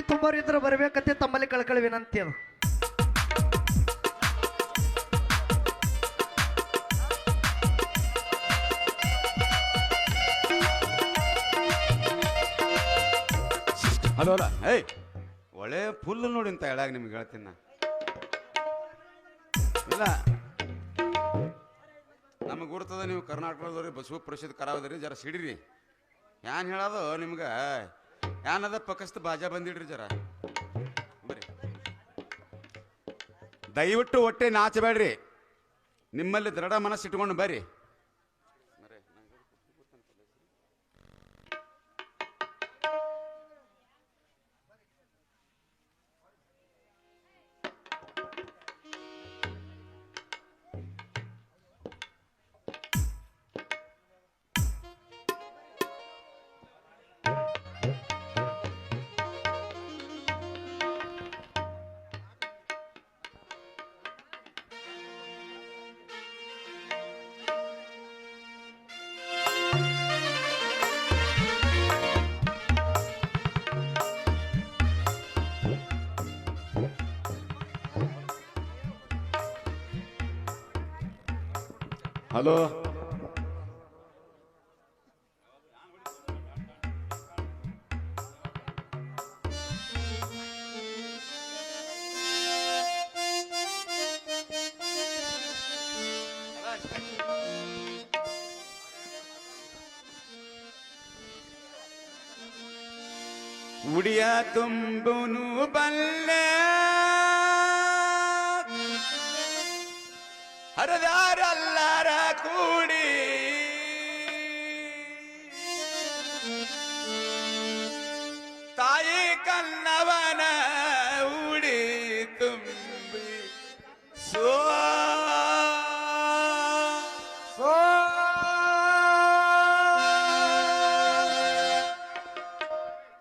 ಹುಡಿ ತುಂಬರಿದ್ರೆ ಬರ್ಬೇಕಂತೆ ತಮ್ಮಲ್ಲಿ ಕಳ್ಕಳಿ ವಿನಂತಿ ಅದು. ಹಲೋ ಅಲ್ಲ ಏಯ್ ಒಳ್ಳೆ ಫುಲ್ ನೋಡಿ ಅಂತ ಹೇಳಾಗ ನಿಮ್ಗೆ ಹೇಳ್ತೀನಿ ನಾ. ಇಲ್ಲ ನಮಗೆ ಗುರ್ತದ ನೀವು ಕರ್ನಾಟಕದವ್ರಿ ಬಸವ ಪರಿಷತ್ ಕರಾವದ್ರಿ ಜರ ಸಿಡಿರಿ ಏನ್ ಹೇಳೋದು ನಿಮ್ಗೆ ಏನದ ಪಕ್ಕಸ್ತ ಬಾಜಾ ಬಂದಿಡ್ರಿ ಜರ ಬರ್ರಿ ದಯವಿಟ್ಟು ಹೊಟ್ಟೆ ನಾಚಬೇಡ್ರಿ ನಿಮ್ಮಲ್ಲಿ ದೃಢ ಮನಸ್ಸು ಇಟ್ಕೊಂಡು ಬರ್ರಿ. ಹಲೋ ಉಡಿಯ ತುಂಬುನು ಬಲ್ಲೆ ಹರದಾರಲ್ಲರ ಕೂಡಿ ತಾಯಿ ಕನ್ನವನ ಉಡಿ ತುಂಬಿ ಸೋ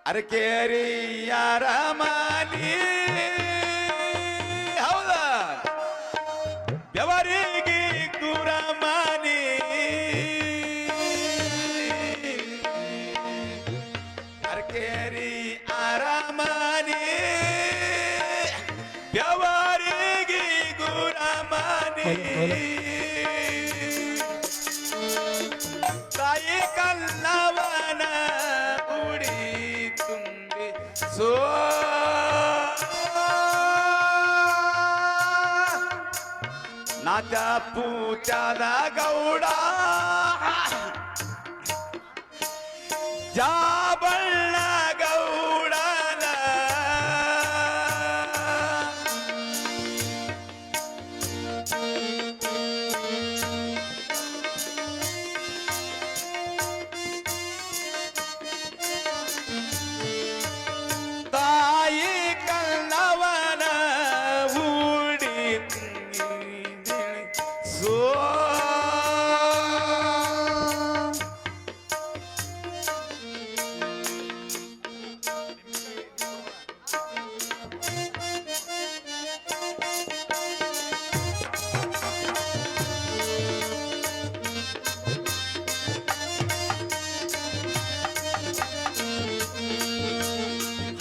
ಅರಕೇರಿ ಯಾರ ಮಾನಿ ಹೌದ ಬೆವರಿಗೆ ಕುರಮಾನಿ ಅರಕೇರಿ ಆರಾಮಾನಿ ಬೆವರಿಗೆ ಗುರಮಾನಿ ತಾಯಿ ಕಲ್ಲವನ ಉಡಿ ತುಂಬಿ ಸೋ ನಾಚ ಪೂಚಾದ ಗೌಡ ಜಾಬಳ್ಳ ಗೌಡನ ತಾಯಿ ಕಲ್ಲವನ ಊಡಿ ಸೋ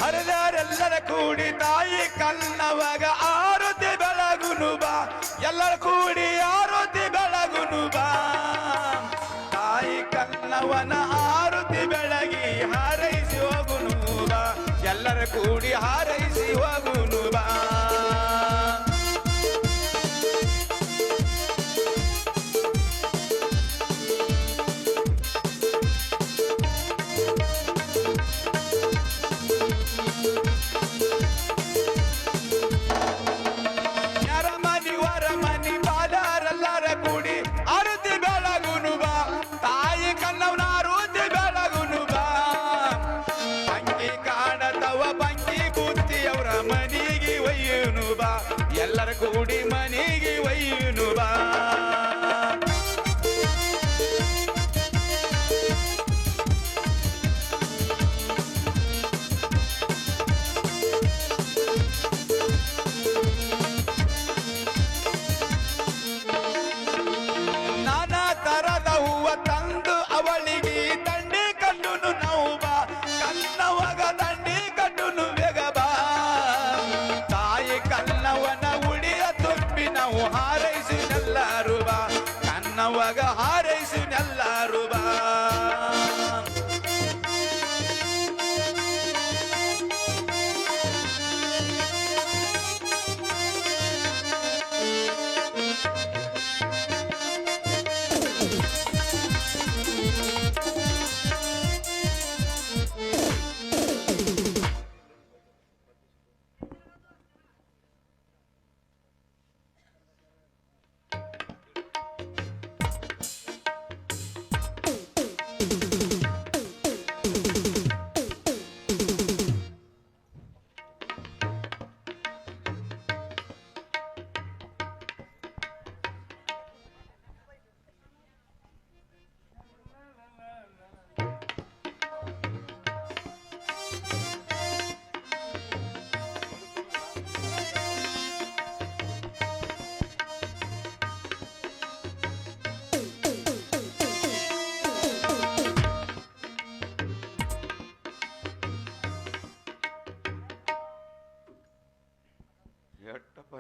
ಹರಿದರೆಲ್ಲರ ಕೂಡಿ ತಾಯಿ ಕನ್ನವಾಗ ಆರುತಿ ಬೆಳಗುನು ಬಾ ಎಲ್ಲರ ಕೂಡಿ ಆರುತಿ ಬೆಳಗುನು ಬಾ ತಾಯಿ ಕನ್ನವನ ಆರುತಿ ಬೆಳಗಿ ಹಾರೈಸಿ ಹೋಗುನು ಬಾ ಎಲ್ಲರ ಕೂಡಿ ಹಾರೈಸಿ ಹೋಗುನು ಬಾ ಎಲ್ಲರ ಕೂಡಿ ಮನೆಗೆ ಒಯ್ಯುನು ಬಾ ನಾನಾ ತರದ ಹೂವ ತಂದು ಅವಳಿಗೆ ದಂಡಿ ಕಟ್ಟುನು ನಾವು ಬಾ ಕನ್ನವಾಗ ದಂಡಿ ಕಟ್ಟುನು ಬೇಗ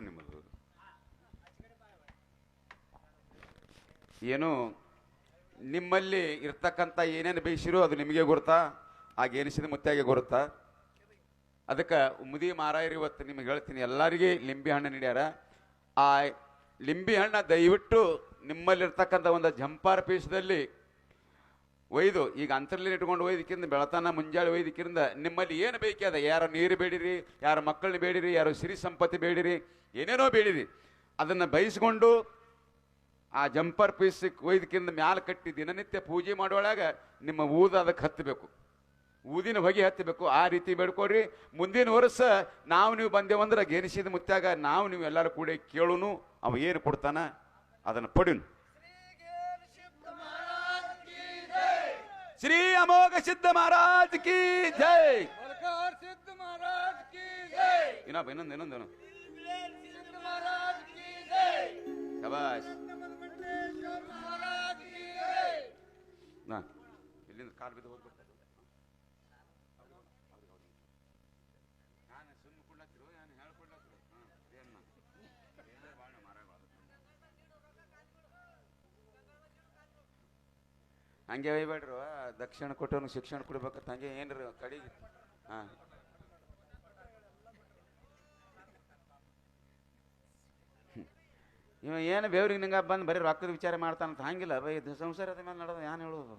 ನಿಮ್ಮದು ಏನು ನಿಮ್ಮಲ್ಲಿ ಇರ್ತಕ್ಕಂಥ ಏನೇನು ಬೇಯಿಸಿರೋ ಅದು ನಿಮಗೆ ಗುರುತಾ ಆ ಗೆನಿಸಿದ ಮುತ್ತಾಗೆ ಗುರುತಾ ಅದಕ್ಕೆ ಮುದಿ ಮಾರಾಯರು ಇವತ್ತು ನಿಮಗೆ ಹೇಳ್ತೀನಿ ಎಲ್ಲರಿಗೆ ಲಿಂಬೆ ಹಣ್ಣು ನೀಡ್ಯಾರ ಆ ಲಿಂಬೆ ಹಣ್ಣ ದಯವಿಟ್ಟು ನಿಮ್ಮಲ್ಲಿರ್ತಕ್ಕಂಥ ಒಂದು ಜಂಪಾರ್ ಪೀಸದಲ್ಲಿ ಒಯ್ದು ಈಗ ಅಂತರ್ಲಿ ಇಟ್ಕೊಂಡು ಒಯ್ದಕ್ಕಿಂತ ಬೆಳತನ ಮುಂಜಾಳೆ ಒಯ್ದಕ್ಕಿಂತ ನಿಮ್ಮಲ್ಲಿ ಏನು ಬೇಕದ ಯಾರೋ ನೀರು ಬೇಡಿರಿ ಯಾರೋ ಮಕ್ಕಳನ್ನ ಬೇಡಿರಿ ಯಾರೋ ಸಿರಿ ಸಂಪತ್ತಿ ಬೇಡಿರಿ ಏನೇನೋ ಬೇಡಿರಿ ಅದನ್ನು ಬಯಸ್ಕೊಂಡು ಆ ಜಂಪರ್ ಪೀಸ್ ಒಯ್ದಕ್ಕಿಂತ ಮ್ಯಾಲ ಕಟ್ಟಿ ದಿನನಿತ್ಯ ಪೂಜೆ ಮಾಡೋಳಾಗ ನಿಮ್ಮ ಊದ ಅದಕ್ಕೆ ಹತ್ತಬೇಕು ಊದಿನ ಹೊಗೆ ಹತ್ತಬೇಕು ಆ ರೀತಿ ಬೇಡ್ಕೊಡ್ರಿ ಮುಂದಿನ ವರ್ಷ ನಾವು ನೀವು ಬಂದೇವಂದ್ರೆ ಗೆನಿಸಿದ ಮುತ್ಯಾಗ ನಾವು ನೀವು ಎಲ್ಲರೂ ಕೂಡ ಕೇಳುನು ಅವ ಏನು ಕೊಡ್ತಾನ ಅದನ್ನು ಪಡಿನು ಶ್ರೀ ಅಮೋಘ ಸಿದ್ಧ ಮಹಾರಾಜ್ ಕಿ ಜೈ ಸಿದ್ಧ ಮಹಾರಾಜ್ ಕಿ ಜೈ ಇನ್ನೊಂದು ಶಬಾಷ್ ಇಲ್ಲಿಂದ ಕಾಲ್ ಬಿದ್ದು ಹೋಗ್ಬೇಕು ನಾನು ಸುಮ್ಮನೆ ಕೊಡ್ಲತ್ತಿರು ನಾನು ಹೇಳ್ಕೊಡ್ಲತ್ತಿರು ಹಂಗೆ ಒಯ್ಬೇಡ್ರು ದಕ್ಷಿಣ ಕೊಟ್ಟವನು ಶಿಕ್ಷಣ ಕೊಡ್ಬೇಕಂತ ಹಂಗೆ ಏನ್ರಿ ಕಡೆಗೆ ಹಾಂ ಇವ ಏನು ಬೇವ್ರಿಗೆ ನಿಂಗೆ ಬಂದು ಬರೀ ರೊಕ್ಕದ ವಿಚಾರ ಮಾಡ್ತಾನಂತ ಹಂಗಿಲ್ಲ ಬೈ ಸಂಸಾರದ ಮೇಲೆ ನಡೆದ ಏನು ಹೇಳೋದು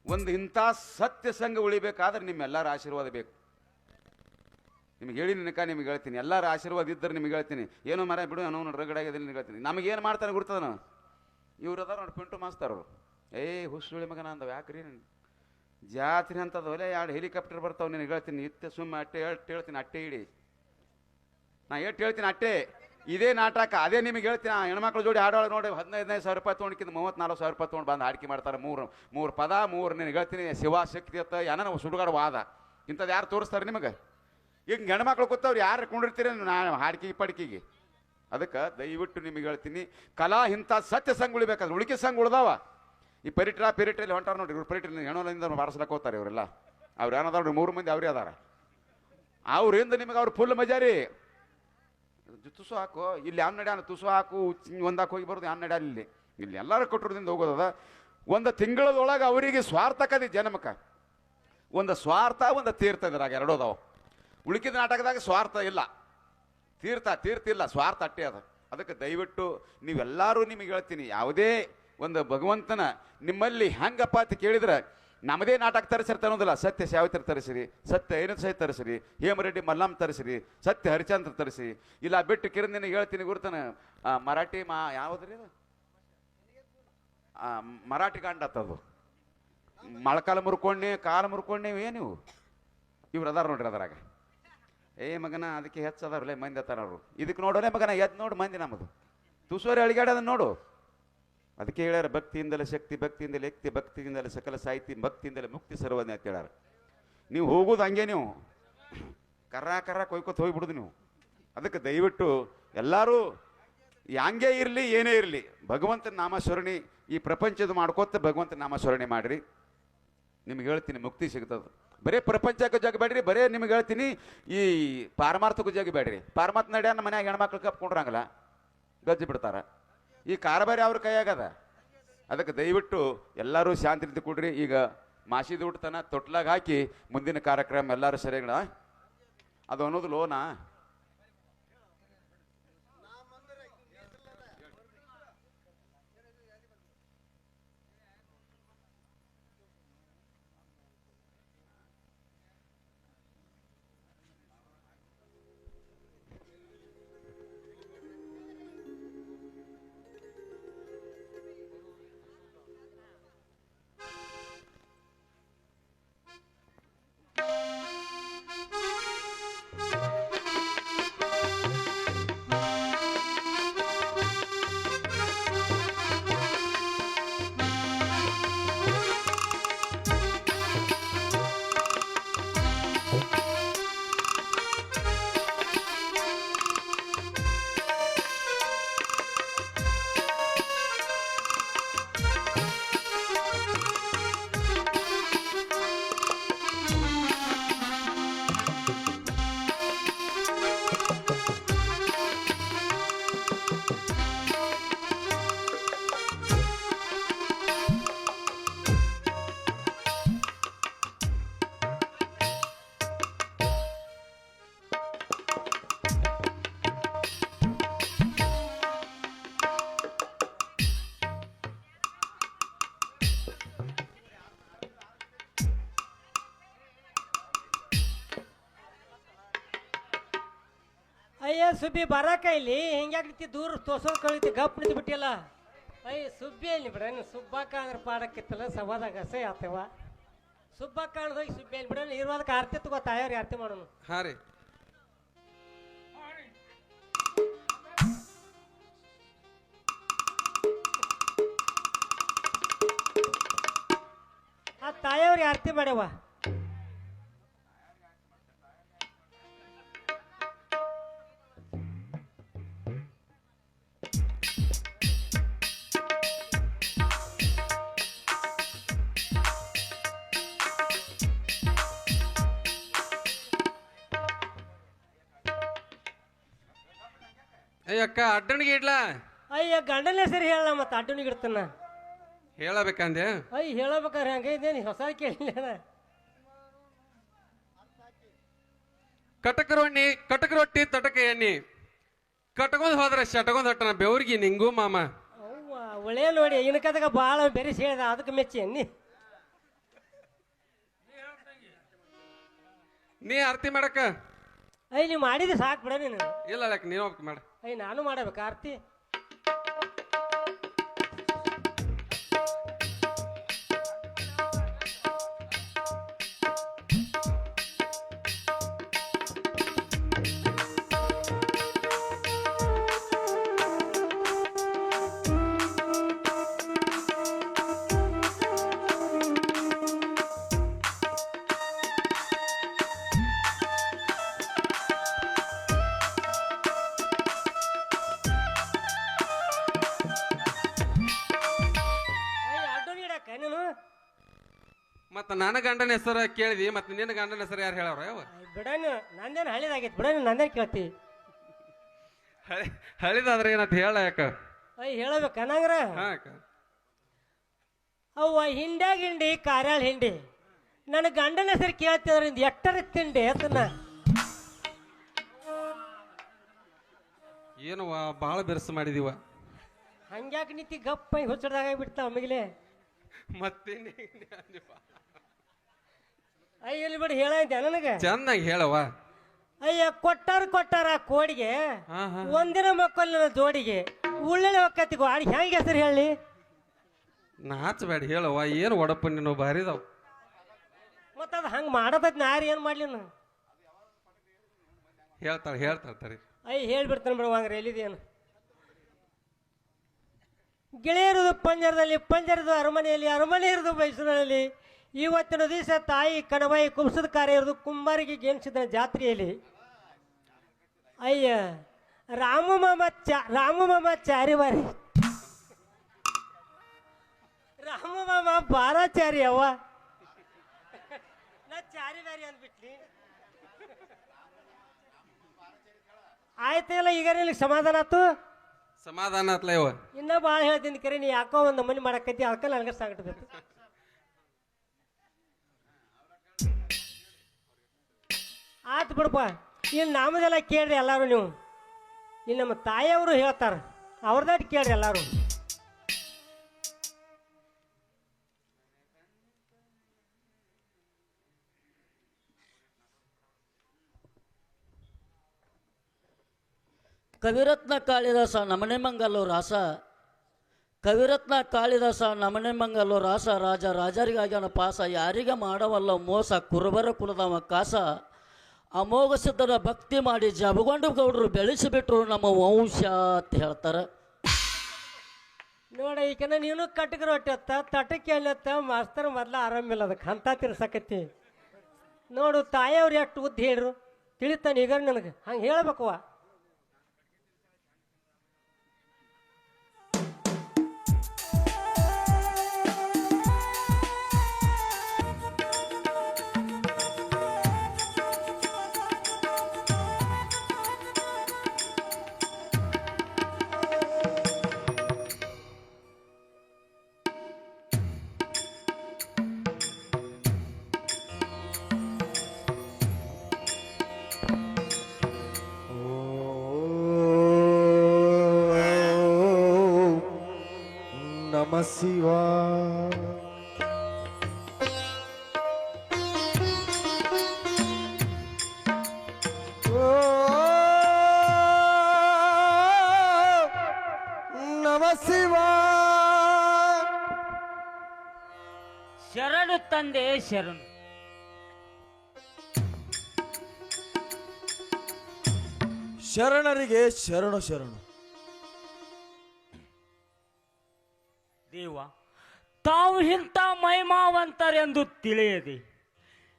ಒಂದು ಇಂಥ ಸತ್ಯ ಸಂಘ ಉಳಿಬೇಕಾದ್ರೆ ನಿಮ್ಮೆಲ್ಲರ ಆಶೀರ್ವಾದ ಬೇಕು ನಿಮ್ಗೆ ಹೇಳಿ ನಿಮಗೆ ಹೇಳ್ತೀನಿ ಎಲ್ಲರ ಆಶೀರ್ವಾದ ಇದ್ದರೆ ನಿಮ್ಗೆ ಹೇಳ್ತೀನಿ ಏನೋ ಮರ ಬಿಡು ಅನ್ನೋ ರಗಡಾಗಿದೆ ನಿಮ್ಗೆ ಹೇಳ್ತೀನಿ ನಮಗೇನು ಮಾಡ್ತಾನೆ ಗುರ್ತದ ನಾವು ಇವ್ರು ಅದಾರ ನೋಡಿ ಪಿಂಟು ಮಾಸ್ತರು ಹುಸುಳಿ ಮಗನ ಅಂದವ ಯಾಕ್ರಿ ಜಾತ್ರೆ ಅಂತದವಲ್ಲ 2 ಹೆಲಿಕಾಪ್ಟರ್ ಬರ್ತಾವೆ ನಿನಗೆ ಹೇಳ್ತೀನಿ ಇತ್ತೆ ಸುಮ್ಮ ಅಟ್ಟೆ ಹೇಳ್ತೀನಿ ಅಟ್ಟೆ ಇಡಿ ನಾ ಹೇಳ್ತೀನಿ ಅಟ್ಟೆ ಇದೇ ನಾಟಕ ಅದೇ ನಿಮಗೆ ಹೇಳ್ತೀನಿ ಹೆಣ್ಮಕ್ಳು ಜೋಡಿ ಹಾಡೋಳು ನೋಡಿ 15,000 ರೂಪಾಯಿ ತೊಗೊಂಡ್ಕಿಂತ 34,000 ರೂಪಾಯಿ ತೊಗೊಂಡು ಬಂದು ಹಾಡಿಕೆ ಮಾಡ್ತಾರೆ ಮೂರು ಪದ ನಿನಗೆ ಹೇಳ್ತೀನಿ ಶಿವ ಶಕ್ತಿ ಅತ್ತ ಏನೋ ಸುಡುಗಾಡು ವಾದ ಇಂಥದ್ದು ಯಾರು ತೋರಿಸ್ತಾರೆ ನಿಮಗೆ ಈಗ ಹೆಣ್ಮಕ್ಳು ಕೂತವ್ರು ಯಾರು ಕೊಂಡಿರ್ತೀರಿ ನಾನು ಹಾಡಿಕೆ ಪಡಿಕೆಗೆ ಅದಕ್ಕೆ ದಯವಿಟ್ಟು ನಿಮಗೆ ಹೇಳ್ತೀನಿ ಕಲಾ ಇಂಥ ಸತ್ಯ ಸಂಘ ಉಳಿಬೇಕಾದ್ರೆ ಉಳಿಕೆ ಸಂಘ ಉಳ್ದಾವ ಈ ಪೆರಿಟ್ರಲ್ಲಿ ಹೊಂಟಾರ ನೋಡಿ ಇವ್ರು ಪೆರಿಟ್ರಲ್ಲಿ ಹೆಣೋಲಿಂದ ಬಾರಿಸ್ಲಕ್ಕೆ ಹೋಗ್ತಾರೆ ಇವರೆಲ್ಲ ಅವ್ರು ಏನದಾರ 3 ಮಂದಿ ಅವರೇ ಅದಾರ ಅವ್ರಿಂದ ನಿಮಗೆ ಅವ್ರು ಫುಲ್ ಮಜಾರಿ ತುಸು ಹಾಕು ಇಲ್ಲಿ ಯಾವ ನಡ್ಯಾನ ತುಸು ಹಾಕು ಒಂದಾಕು ಹೋಗಿ ಬರೋದು ಯಾವ ನಡ್ಯಾನ ಇಲ್ಲಿ ಎಲ್ಲರೂ ಕೊಟ್ಟರದಿಂದ ಹೋಗೋದದ ಒಂದು ತಿಂಗಳದೊಳಗೆ ಅವರಿಗೆ ಸ್ವಾರ್ಥಕದಿ ಜನ್ಮಕ ಒಂದು ಸ್ವಾರ್ಥ ಒಂದು ತೀರ್ಥ ಇದ್ರಾಗ ಎರಡೋದವು ಉಳಿಕಿದ ನಾಟಕದಾಗ ಸ್ವಾರ್ಥ ಇಲ್ಲ ತೀರ್ಥ ಇಲ್ಲ ಸ್ವಾರ್ಥ ಅಟ್ಟೆ ಅದ ಅದಕ್ಕೆ ದಯವಿಟ್ಟು ನೀವೆಲ್ಲರೂ ನಿಮಗೆ ಹೇಳ್ತೀನಿ ಯಾವುದೇ ಒಂದು ಭಗವಂತನ ನಿಮ್ಮಲ್ಲಿ ಹೆಂಗಪ್ಪ ಅಂತ ಕೇಳಿದ್ರೆ ನಮ್ಮದೇ ನಾಟಕ ತರಿಸಿರ್ತ ಅನ್ನೋದಿಲ್ಲ ಸತ್ಯ ಸಾವಿತ್ರಿ ತರಿಸಿರಿ ಸತ್ಯ ಐನತ್ ಸಹಿತ ತರಿಸಿರಿ ಹೇಮರೆಡ್ಡಿ ಮಲ್ಲಮ್ಮ ತರಿಸಿರಿ ಸತ್ಯ ಹರಿಚಂದ್ರ ತರಿಸಿ ಇಲ್ಲ ಬಿಟ್ಟು ಕಿರಂದಿನ ಹೇಳ್ತೀನಿ ಗುರುತನ ಮರಾಠಿ ಯಾವುದ್ರಿ ಅದು ಮರಾಠಿ ಕಾಂಡ ಅದು ಮೊಳಕಾಲ ಮುರ್ಕೊಂಡಿ ಕಾಲು ಮುರ್ಕೊಂಡಿ ಏನು ಇವ್ರು ಅದಾರ ನೋಡ್ರಿ ಅದರಾಗ ಮಗನ ಅದಕ್ಕೆ ಹೆಚ್ಚದಾರಲ್ಲ ಮಂದಿ ಅತ್ತಾರ ಅವರು ಇದಕ್ಕೆ ನೋಡೋಣ ಮಗನ ಎದ್ದು ನೋಡು ಮಂದಿ ನಮ್ಮದು ತುಸೋರಿ ಅಳಿಗಾಡೋದನ್ನ ನೋಡು ಅದಕ್ಕೆ ಹೇಳ್ಯಾರ ಭಕ್ತಿಯಿಂದಲೇ ಶಕ್ತಿ ಭಕ್ತಿಯಿಂದಲೇ ಯುಕ್ತಿ ಭಕ್ತಿಯಿಂದಲೇ ಸಕಲ ಸಾಹಿತಿ ಭಕ್ತಿಯಿಂದಲೇ ಮುಕ್ತಿ ಸರ್ವನೇ ಅಂತ ಹೇಳ್ಯಾರ ನೀವು ಹೋಗೋದು ಹಂಗೆ ನೀವು ಕರ್ರ ಕೊಯ್ಕೊತ ಹೋಗ್ಬಿಡುದು ನೀವು ಅದಕ್ಕೆ ದಯವಿಟ್ಟು ಎಲ್ಲರೂ ಹಂಗೆ ಇರಲಿ ಏನೇ ಇರಲಿ ಭಗವಂತನ ನಾಮಸ್ಮರಣೆ ಈ ಪ್ರಪಂಚದ ಮಾಡ್ಕೋತ ಭಗವಂತನ ನಾಮಸ್ಮರಣೆ ಮಾಡಿರಿ ನಿಮ್ಗೆ ಹೇಳ್ತೀನಿ ಮುಕ್ತಿ ಸಿಗ್ತದೆ ಬರೇ ಪ್ರಪಂಚಕ್ಕೆ ಜಾಗ ಬೇಡ್ರಿ ಬರೇ ನಿಮ್ಗೆ ಹೇಳ್ತೀನಿ ಈ ಪಾರಮಾರ್ಥಕ್ಕೂ ಜಾಗ ಬೇಡ್ರಿ ಪಾರಮಾರ್ಥ ನಡ್ಯಾನ ಮನ್ಯಾಗ ಹೆಣ್ಮಕ್ಳು ಕಪ್ಕೊಂಡ್ರಂಗಲ್ಲ ಗಜ್ಜಿ ಬಿಡ್ತಾರ ಈ ಕಾರಬಾರಿ ಅವ್ರ ಕೈಯಾಗದ ಅದಕ್ಕೆ ದಯವಿಟ್ಟು ಎಲ್ಲರೂ ಶಾಂತಿ ರೀತಿ ಕೊಡ್ರಿ ಈಗ ಮಾಸಿದ ಊಟತನ ತೊಟ್ಲಾಗ ಹಾಕಿ ಮುಂದಿನ ಕಾರ್ಯಕ್ರಮ ಎಲ್ಲರೂ ಸರಿಯಾಗಣ ಅದು ಅನ್ನೋದು ಲೋನಾ ಅಯ್ಯ ಸುಬ್ಬಿ ಬರಾಕ ಇಲ್ಲಿ ಹಿಂಗ್ಯಾಕೈತಿ ದೂರ ತೋರ್ಸೋದ್ ಕಳಿತಿ ಗಪ್ ನಿಂತು ಬಿಟ್ಟಿಲ್ಲ. ಅಯ್ಯ ಸುಬ್ಬಿ ಅಲ್ಲಿ ಬಿಡ ಸುಬ್ಬಕ್ಕ ಅಂದ್ರೆ ಪಾಡಕ್ಕಿತ್ತಲ್ಲ ಸವಾದಾಗ ಹಸೆ ಆತವ. ಸುಬ್ಬಕ್ಕ ಹೋಗಿ ಸುಬ್ಬಿ ಅಲ್ಲಿ ಬಿಡ ಇರುವಾದಕ್ಕೆ ಆರ್ತಿ ತಗೋ ತಾಯವ್ರಿಗೆ ಆರ್ತಿ ಮಾಡೋನು. ಹಾ ರೀ ಆ ತಾಯವ್ರಿಗೆ ಆರ್ತಿ ಮಾಡ್ಯವ. ಅಯ್ಯಕ್ಕ ಅಡ್ಡಣಿಗೆ ಇಡ್ಲಾ ಅಯ್ಯ ಗಂಡನ ಹೆಸರು ಹೇಳ ಮತ್ತೆ ಅಡ್ಡನಿಗೆ ಇಡ್ತಾನ. ಹೇಳಬೇಕಂದೆ ಅಯ್ಯ ಹೇಳಬೇಕಾದ್ರೆ ಹಂಗೈದೇನಿ ಹೊಸ ಕೇಳಿಲ್ಲ. ಕಟಕ ರೊಟ್ಟಿ ತಟಕ ಎಣ್ಣಿ ಕಟ್ಕೊಂಡ್ ಹೋದ್ರೆ ಶಟ್ಕೊಂಡ್ ಹೊಟ್ಟನ ಬೆವ್ರಿಗೆ ನಿಂಗು ಮಾಮ. ಅವ್ವ ಒಳ್ಳೆ ನೋಡಿ ಇನ್ಕದಾಗ ಭಾಳ ಬೆರೆಸಿ ಹೇಳ್ದ ಅದಕ್ಕೆ ಮೆಚ್ಚಿ ಅನ್ನಿ. ನೀ ಆರತಿ ಮಾಡಕ್ಕ ಅಯ್ಯ ನೀವು ಮಾಡಿದ್ರೆ ಸಾಕು ಬಿಡ ನೀನು. ಇಲ್ಲ ಅಳಕ್ ನೀನು ಹೋಗ್ಬೇಕು ಮಾಡ. ಅಯ್ಯ ನಾನು ಮಾಡಬೇಕು ಆರ್ತಿ. ಮತ್ತ ನನ್ನ ಗಂಡನ ಹೆಸರು ಕೇಳಿದಿ ಮತ್ತೆ ನಿನ್ನ ಗಂಡನ ಹೆಸರು ಯಾರು ಹೇಳವ್ರ ಯಾವ ಬಿಡನು ನಂದೇನು ಹಳಿದಾಗೈತಿ ಬಿಡನು ನಂದೇನು ಕೇಳ್ತಿ. ಹಳಿದಾದ್ರೆ ಏನಂತ ಹೇಳ ಯಾಕ. ಅಯ್ಯ ಹೇಳಬೇಕ ನಂಗ್ರ ಹಾ ಅಕ್ಕ ಅವ್ವ ಹಿಂಡ್ಯಾಗ ಹಿಂಡಿ ಕಾರ್ಯಾಳ ಹಿಂಡಿ ನನ್ನ ಗಂಡನ ಹೆಸರು ಕೇಳ್ತಿದ್ರಿಂದ ಎಟ್ಟರ ತಿಂಡಿ ಅದನ್ನ. ಏನು ಭಾಳ ಬೆರಸು ಮಾಡಿದೀವ. ಹಂಗ್ಯಾಕೆ ನಿಂತಿ ಗಪ್ಪ ಹುಚ್ಚಡ್ದಾಗ ಬಿಡ್ತಾವ ಆಮೇಲೆ ಮತ್ತೆ ಅಯ್ಯ ಇಲ್ಲಿ ಬಿಡಿ ಹೇಳ ನನಗೆ ಚೆನ್ನಾಗಿ ಹೇಳವ. ಅಯ್ಯ ಕೊಟ್ಟಾರ ಕೋಡಿಗೆ ಒಂದಿನ ಮಕ್ಕಳು ಜೋಡಿಗೆ ಉಳ್ಳೆ ಒಕ್ಕತ್ತಿ ಗಾಡಿ ಹೆಂಗೆ ಹೆಸರು ಹೇಳಿ. ನಾಚಬೇಡ ಹೇಳವ ಏನು ಒಡಪ್ಪ ನೀನು ಬಾರಿದವ್. ಮತ್ತ ಅದು ಹಂಗೆ ಮಾಡೋದಕ್ಕೆ ನಾರು ಏನು ಮಾಡ್ಲಿ ನಾನು. ಹೇಳ್ತಾಳ್ತಾರಿ ಅಯ್ಯ ಹೇಳ್ಬಿಡ್ತಾನೆ ಬಿಡುವಂಗ್ರೆ ಎಲ್ಲಿದೇನು. ಗೆಳೆಯರದು ಪಂಜರದ ಅರಮನೆಯಲ್ಲಿ ಅರಮನೆ ಇರೋದು ಮೈಸೂರಿನಲ್ಲಿ. ಇವತ್ತಿನ ದಿವಸ ತಾಯಿ ಕಣವಾಯಿ ಕುಂಸದ ಕಾರ್ಯ ಇರೋದು ಕುಂಬಾರಿಗೆ ಗೆಣಿಸಿದ ಜಾತ್ರೆಯಲ್ಲಿ. ಅಯ್ಯ ರಾಮು ಮಾಮ ಚಾರಿವಾರಿ ರಾಮ ಮಾಮ ಬಾರಾಚಾರಿ ಅವ್ವ ನಾ ಚಾರಿವಾರಿ ಅಂದ್ಬಿಟ್ಲಿ. ಆಯ್ತಲ್ಲ ಈಗ ನಿನಗೆ ಸಮಾಧಾನ ಆಯ್ತು. ಸಮಾಧಾನ ಆತ್ಲ ಇವ ಇನ್ನ ಭಾಳ ಹೇಳ್ತೀನಿ ಕರೆ ನೀ ಯಾಕೋ ಒಂದು ಮನೆ ಮಾಡಕತ್ತಿ ಅದಕ್ಕೆ ನನಗೆ ಸಾಕಬೇಕು. ಆಯ್ತು ಬಿಡಪ್ಪ ಇನ್ನು ನಮ್ಮದೆಲ್ಲ ಕೇಳ್ರಿ ಎಲ್ಲಾರು. ನೀವು ಇನ್ನು ನಮ್ಮ ತಾಯಿಯವರು ಹೇಳ್ತಾರ ಅವ್ರದಾಟ್ ಕೇಳ್ರಿ ಎಲ್ಲಾರು. ಕವಿರತ್ನ ಕಾಳಿದಾಸ ನಮನೆ ಮಂಗಲ್ಲೋ ರಾಸ ಕವಿರತ್ನ ಕಾಳಿದಾಸ ನಮನೆ ಮಂಗಲ್ಲೋ ರಾಸ ರಾಜ ರಾಜರಿಗಾಗ್ಯಾನ ಪಾಸ ಯಾರಿಗೆ ಮಾಡವಲ್ಲ ಮೋಸ ಕುರುಬರ ಕುಲದವ ಕಾಸ ಅಮೋಘ ಸಿದ್ಧರ ಭಕ್ತಿ ಮಾಡಿ ಜಬಗೊಂಡು ಗೌಡರು ಬೆಳೆಸಿಬಿಟ್ರು ನಮ್ಮ ವಂಶ ಅಂತ ಹೇಳ್ತಾರೆ. ನೋಡ ಈಕನ ನೀನು ಕಟ್ಟಗೆ ರೊಟ್ಟಿ ಅತ್ತ ತಟಕ್ಕೆ ಅಲ್ಲತ್ತ ಮಾಸ್ತರ್ ಮೊದ್ಲ ಆರಾಮಿಲ್ಲ ಅದಕ್ಕೆ ಅಂತ ತಿರ್ಸಕತ್ತಿ. ನೋಡು ತಾಯಿಯವ್ರು ಎಷ್ಟು ಉದ್ದ ಹೇಳ್ರು ತಿಳಿತಾನೆ ಈಗ ನನಗೆ ಹಂಗೆ ಹೇಳ್ಬೇಕವ್ವ. ನಮ ಶಿವಾಯ. ಓ ಶರಣು ತಂದೆ ಶರಣು. ಶರಣರಿಗೆ ಶರಣು ಶರಣು. ದೇವ, ತಾವು ಇಂಥ ಮಹಿಮಾವಂತರೆಂದು ತಿಳಿಯದೆ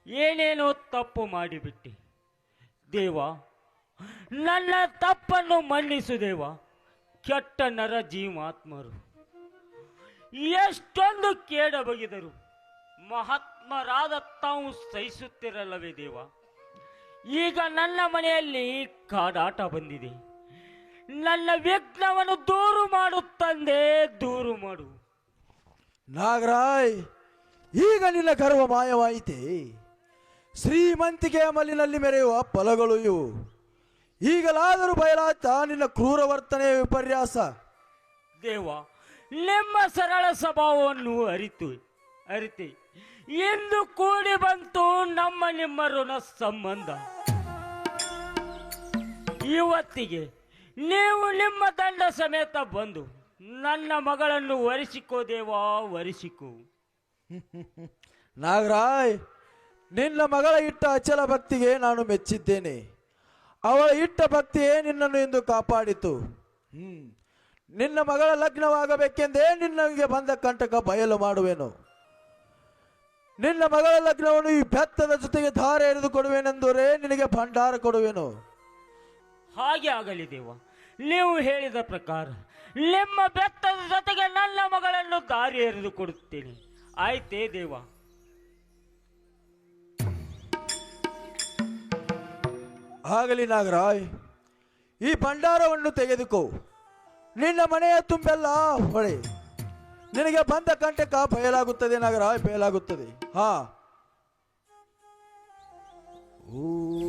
ಏನೇನೋ ತಪ್ಪು ಮಾಡಿಬಿಟ್ಟೆ ದೇವ. ನನ್ನ ತಪ್ಪನ್ನು ಮನ್ನಿಸು ದೇವ. ಕೆಟ್ಟ ನರ ಜೀವಾತ್ಮರು ಎಷ್ಟೊಂದು ಕೇಡ ಬಗೆದರು ಮಹಾತ್ಮರಾದ ತಾವು ಸಹಿಸುತ್ತಿರಲ್ಲವೇ ದೇವ. ಈಗ ನನ್ನ ಮನೆಯಲ್ಲಿ ಕಾಡಾಟ ಬಂದಿದೆ. ನನ್ನ ವಿಘ್ನವನ್ನು ದೂರು ಮಾಡು ತಂದೆ, ದೂರು ಮಾಡು. ನಾಗರಾಯ್, ಈಗ ನಿನ್ನ ಗರ್ವ ಮಾಯವಾಯಿತೆ. ಶ್ರೀಮಂತಿಕೆಯ ಮಲ್ಲಿನಲ್ಲಿ ಮೆರೆಯುವ ಫಲಗಳು ಇವು. ಈಗಲಾದರೂ ಬಯಲಾತ ನಿನ್ನ ಕ್ರೂರ ವರ್ತನೆಯ ವಿಪರ್ಯಾಸ. ದೇವ, ನಿಮ್ಮ ಸರಳ ಸ್ವಭಾವವನ್ನು ಅರಿತೆ ಎಂದು ಕೂಡಿ ಬಂತು ನಿಮ್ಮ ಋಣ ಸಂಬಂಧ. ಇವತ್ತಿಗೆ ನೀವು ನಿಮ್ಮ ದಂಡ ಸಮೇತ ಬಂದು ನನ್ನ ಮಗಳನ್ನು ವರಿಸಿಕೋ ದೇವ, ವರಿಸಿಕೋ. ನಾಗರಾಯ್, ನಿನ್ನ ಮಗಳ ಇಟ್ಟ ಅಚಲ ಭಕ್ತಿಗೆ ನಾನು ಮೆಚ್ಚಿದ್ದೇನೆ. ಅವಳ ಇಟ್ಟ ಭಕ್ತಿಯೇ ನಿನ್ನನ್ನು ಇಂದು ಕಾಪಾಡಿತು. ನಿನ್ನ ಮಗಳ ಲಗ್ನವಾಗಬೇಕೆಂದೇ ನಿನ್ನಗೆ ಬಂದ ಕಂಟಕ ಬಯಲು ಮಾಡುವೆನು. ನಿನ್ನ ಮಗಳ ಲಗ್ನವನ್ನು ಈ ಬೆತ್ತದ ಜೊತೆಗೆ ಧಾರೆ ಎರೆದು ಕೊಡುವೆನೆಂದರೆ ನಿನಗೆ ಭಂಡಾರ ಕೊಡುವೆನು. ಹಾಗೆ ಆಗಲಿ ದೇವ, ನೀವು ಹೇಳಿದ ಪ್ರಕಾರ ನಿಮ್ಮ ಬೆತ್ತದ ಜೊತೆಗೆ ನನ್ನ ಮಗಳನ್ನು ದಾರಿ ಎರೆದು ಕೊಡುತ್ತೇನೆ. ಆಯ್ತೇ ದೇವ? ಆಗಲಿ ನಾಗರಾಯ್, ಈ ಭಂಡಾರವನ್ನು ತೆಗೆದುಕೋ. ನಿನ್ನ ಮನೆಯ ತುಂಬೆಲ್ಲ ಹೊಳೆ. ನಿನಗೆ ಬಂದ ಕಂಟಕ ಬಯಲಾಗುತ್ತದೆ ನಾಗರಾಯ್, ಬಯಲಾಗುತ್ತದೆ. ಹಾ, ಓಂ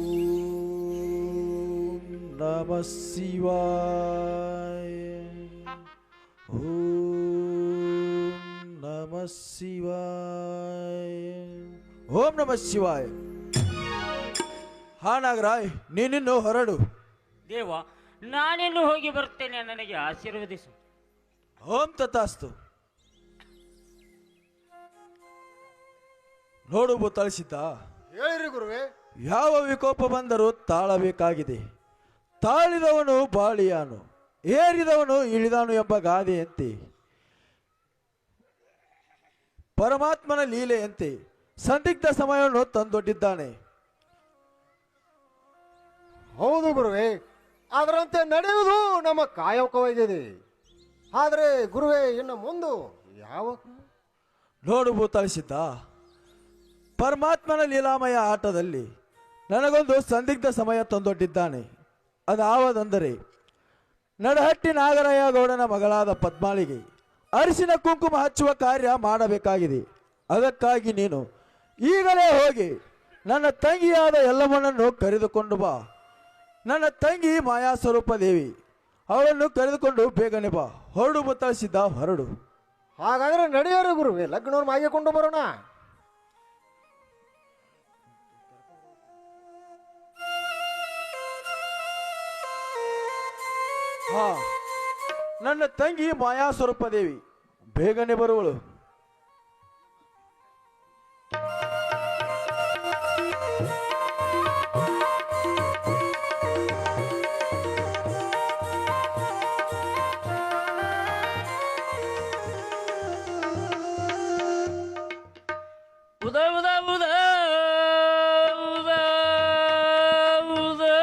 ನಮಃ ಶಿವಾಯ. ಓಂ ನಮಃ ಶಿವಾಯ. ಓಂ ನಮಃ ಶಿವಾಯ. ಹಾ ನಾಗರಾಯ್, ನೀನಿನ್ನು ಹೊರಡು. ದೇವ, ನಾನಿನ್ನು ಹೋಗಿ ಬರ್ತೇನೆ, ನನಗೆ ಆಶೀರ್ವದಿಸು. ಓಂ ತಥಾಸ್ತು. ನೋಡು ಭೂತಾಳಿಸಿದ್ದ, ಹೇಳಿರಿ ಗುರುವೆ. ಯಾವ ವಿಕೋಪ ಬಂದರೂ ತಾಳಬೇಕಾಗಿದೆ. ತಾಳಿದವನು ಬಾಳಿಯಾನು, ಏರಿದವನು ಇಳಿದಾನು ಎಂಬ ಗಾದೆಯಂತೆ, ಪರಮಾತ್ಮನ ಲೀಲೆಯಂತೆ ಸಂದಿಗ್ಧ ಸಮಯವನ್ನು ತಂದೊಡ್ಡಿದ್ದಾನೆ. ಹೌದು ಗುರುವೆ, ಅದರಂತೆ ನಡೆಯುವುದು ನಮ್ಮ ಕಾಯಕವಾಗಿದೆ. ಆದರೆ ಗುರುವೆ, ಇನ್ನು ಮುಂದೆ ಯಾವ? ನೋಡು ಭೂತಾಳಿಸಿದ್ದ, ಪರಮಾತ್ಮನ ಲೀಲಾಮಯ ಆಟದಲ್ಲಿ ನನಗೊಂದು ಸಂದಿಗ್ಧ ಸಮಯ ತಂದೊಡ್ಡಿದ್ದಾನೆ. ಅದಾವದೆಂದರೆ, ನಡಹಟ್ಟಿ ನಾಗರಾಯ ಗೌಡನ ಮಗಳಾದ ಪದ್ಮಾಳಿಗೆ ಅರಿಶಿನ ಕುಂಕುಮ ಹಚ್ಚುವ ಕಾರ್ಯ ಮಾಡಬೇಕಾಗಿದೆ. ಅದಕ್ಕಾಗಿ ನೀನು ಈಗಲೇ ಹೋಗಿ ನನ್ನ ತಂಗಿಯಾದ ಎಲ್ಲಮ್ಮನನ್ನು ಕರೆದುಕೊಂಡು ಬಾ. ನನ್ನ ತಂಗಿ ಮಾಯಾ ಸ್ವರೂಪ ದೇವಿ, ಅವಳನ್ನು ಕರೆದುಕೊಂಡು ಬೇಗನೆ ಬಾ. ಹೊರಡು ಭೂತಾಳಿಸಿದ್ದ, ಹೊರಡು. ಹಾಗಾದ್ರೆ ನಡೆಯೋರು ಗುರುವೆ, ಲಗ್ನವನ್ನು ಆಗಿಕೊಂಡು ಬರೋಣ. ಹಾ, ನನ್ನ ತಂಗಿ ಮಾಯಾ ಸ್ವರೂಪ ದೇವಿ ಬೇಗನೆ ಬರುವಳು. ಉದಯ ಉದಯ ಉದಯ ಉದಯ.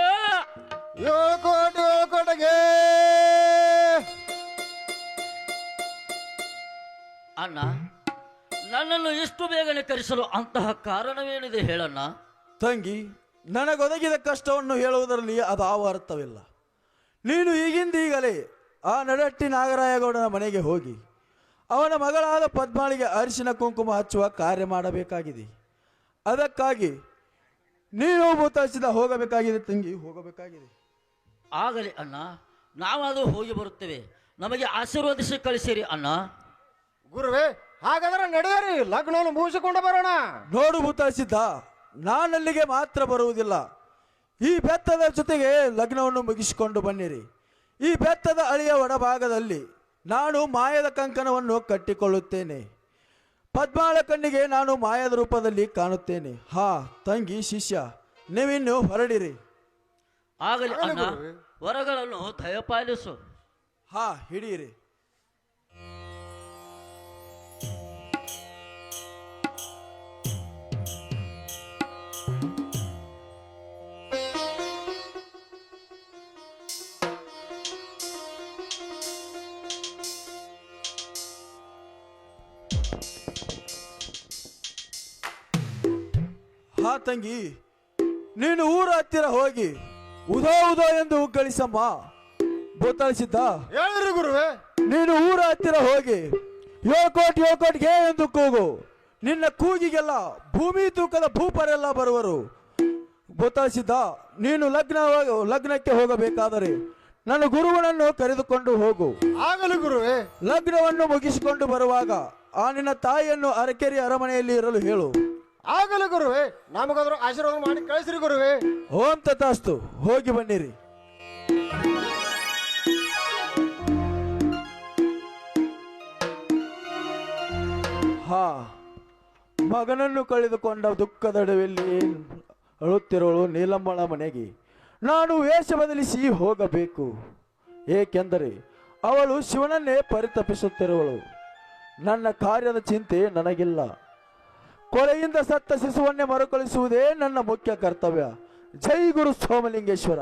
ಏಳು ಕೋಟೆಗೆ ಅಣ್ಣ, ನನ್ನನ್ನು ಇಷ್ಟು ಬೇಗನೆ ಕರೆಸಲು ಅಂತಹ ಕಾರಣವೇನಿದೆ ಹೇಳಣ್ಣ? ತಂಗಿ, ನನಗೊದಗಿದ ಕಷ್ಟವನ್ನು ಹೇಳುವುದರಲ್ಲಿ ಅದಾವ ಅರ್ಥವಿಲ್ಲ. ನೀನು ಈಗಿಂದೀಗಲೇ ಆ ನಡಹಟ್ಟಿ ನಾಗರಾಯಗೌಡನ ಮನೆಗೆ ಹೋಗಿ ಅವನ ಮಗಳಾದ ಪದ್ಮಾಳಿಗೆ ಅರಿಶಿನ ಕುಂಕುಮ ಹಚ್ಚುವ ಕಾರ್ಯ ಮಾಡಬೇಕಾಗಿದೆ. ಅದಕ್ಕಾಗಿ ನೀನು ಭೂತಾಳಿಸಿದ ಹೋಗಬೇಕಾಗಿದೆ ತಂಗಿ, ಹೋಗಬೇಕಾಗಿದೆ. ಆಗಲಿ ಅಣ್ಣ, ನಾವಾದರೂ ಹೋಗಿ ಬರುತ್ತೇವೆ. ನಮಗೆ ಆಶೀರ್ವದಿಸಿ ಕಳಿಸಿರಿ ಅಣ್ಣ. ಗುರುವೆ, ಹಾಗಾದ್ರೆ ನಡೆಯರಿ, ಲಗ್ನವನ್ನು ಮುಗಿಸಿಕೊಂಡು ಬರೋಣ. ನೋಡು ಭೂತಾಳಿಸಿದ್ದ, ನಾನಲ್ಲಿಗೆ ಮಾತ್ರ ಬರುವುದಿಲ್ಲ. ಈ ಬೆತ್ತದ ಜೊತೆಗೆ ಲಗ್ನವನ್ನು ಮುಗಿಸಿಕೊಂಡು ಬನ್ನಿರಿ. ಈ ಬೆತ್ತದ ಅಳಿಯ ಒಳಭಾಗದಲ್ಲಿ ನಾನು ಮಾಯದ ಕಂಕಣವನ್ನು ಕಟ್ಟಿಕೊಳ್ಳುತ್ತೇನೆ. ಪದ್ಮಾಳ ಕಣ್ಣಿಗೆ ನಾನು ಮಾಯದ ರೂಪದಲ್ಲಿ ಕಾಣುತ್ತೇನೆ. ಹಾ ತಂಗಿ ಶಿಷ್ಯ, ನೀವಿನ್ನು ಹೊರಡಿರಿ. ಆಗಲಿ ಆಗಲಿ ಅಣ್ಣ, ಗುರುವೇ. ವರಗಳನ್ನು ದಯಪಾಲಿಸು. ಹಾ ಹಿಡಿಯಿರಿ. ಹಾ ತಂಗಿ, ನೀನು ಊರ ಹತ್ತಿರ ಹೋಗಿ ಉದೋ ಉದೋ ಎಂದು ಉಗ್ಗಳಿಸಮ್ಮ. ಬೋತಾಳಿಸಿದ್ದ. ಹೇಳಿರಿ ಗುರುವೇ. ನೀನು ಊರ ಹತ್ತಿರ ಹೋಗಿ ಯೋಕೋಟ್ಗೆ ಎಂದು ಕೂಗು. ನಿನ್ನ ಕೂಗಿಗೆಲ್ಲ ಭೂಮಿ ತೂಕದ ಭೂಪರೆಲ್ಲ ಬರುವರು. ಬೋತಾಳಿಸಿದ್ದ. ನೀನು ಲಗ್ನಕ್ಕೆ ಹೋಗಬೇಕಾದರೆ ನನ್ನ ಗುರುವನನ್ನು ಕರೆದುಕೊಂಡು ಹೋಗು. ಆಗಲಿ ಗುರುವೇ. ಲಗ್ನವನ್ನು ಮುಗಿಸಿಕೊಂಡು ಬರುವಾಗ ಆ ನಿನ್ನ ತಾಯಿಯನ್ನು ಅರಕೆರೆ ಅರಮನೆಯಲ್ಲಿ ಇರಲು ಹೇಳು. ಆಗಲಿ ಗುರುವೇ. ನಮಗಾದ್ರೂ ಆಶೀರ್ವಾದ ಮಾಡಿ ಕಳಿಸ್ರಿ ಗುರುವೇ. ಓಂ ತಥಾಸ್ತು. ಹೋಗಿ ಬನ್ನಿರಿ. ಹಾ, ಮಗನನ್ನು ಕಳೆದುಕೊಂಡ ದುಃಖದಡವೆಲ್ಲಿ ಅಳುತ್ತಿರುವಳು ನೀಲಮ್ಮಳ ಮನೆಗೆ ನಾನು ವೇಷ ಬದಲಿಸಿ ಹೋಗಬೇಕು. ಏಕೆಂದರೆ ಅವಳು ಶಿವನನ್ನೇ ಪರಿತಪಿಸುತ್ತಿರುವಳು. ನನ್ನ ಕಾರ್ಯದ ಚಿಂತೆ ನನಗಿಲ್ಲ. ಕೊಲೆಯಿಂದ ಸತ್ತ ಶಿಶುವನ್ನೇ ಮರುಕಳಿಸುವುದೇ ನನ್ನ ಮುಖ್ಯ ಕರ್ತವ್ಯ. ಜೈ ಗುರು ಸೋಮಲಿಂಗೇಶ್ವರ.